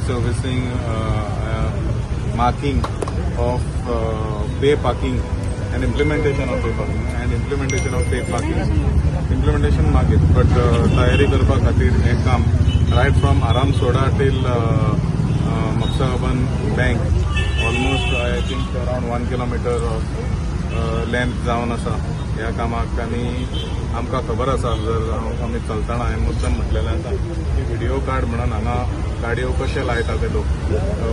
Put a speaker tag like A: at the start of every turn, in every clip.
A: is overseeing marking of pay parking and implementation of pay parking and implementation of pay parking. Implementation market, but तयारी करपा खातीर हे काम right from Aram Soda till Mapsa Urban Bank, almost I think around 1 kilometer of length जावन आसा. ह्या कामाक आनी आमकां खबर आसा, जर आमी चलतना हांवें मुद्दम म्हटलेलें आसा की व्हिडिओ कार्ड म्हणून हांगा गाडयो कशे लायता ते लोक.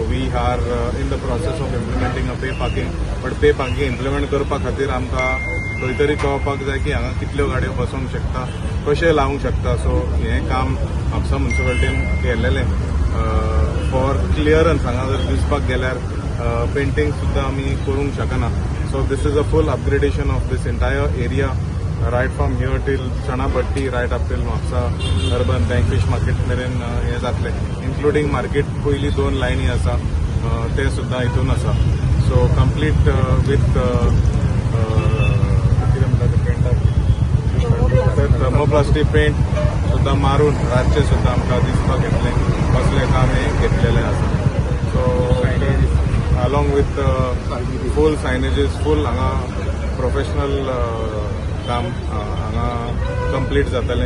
A: We are in the process of implementing a pay parking, but pay parking implement करपा खातीर आमकां खंय तरी कळपाक जाय की हांगा कितल्यो गाडयो बसूंक शकता, कशे लावंक शकता. सो हें काम म्हापसा म्युन्सिपालिटीन केल्लेलें फॉर क्लियरन्स. हांगा जर दिसपाक गेल्यार पेंटिंग सुद्दां आमी करूंक शकना. So this is a full upgradation of this entire area, right from here till Chanapatti, right up till Mapsa Urban Bank Fish Market मेरेन हे जातले, including market पयली 2 लायनी आसा ते सुद्दां हितून आसा. So complete with कितें म्हणटा ते पेंटाक थर्मोप्लास्टिक पेंट सुद्दां मारून रातचे सुद्दां आमकां दिसपाक येतलें कसलें काम हें घेतलेलें आसा. So along with full signages, full हांगा प्रोफेशनल काम हांगा कंप्लीट जातलें.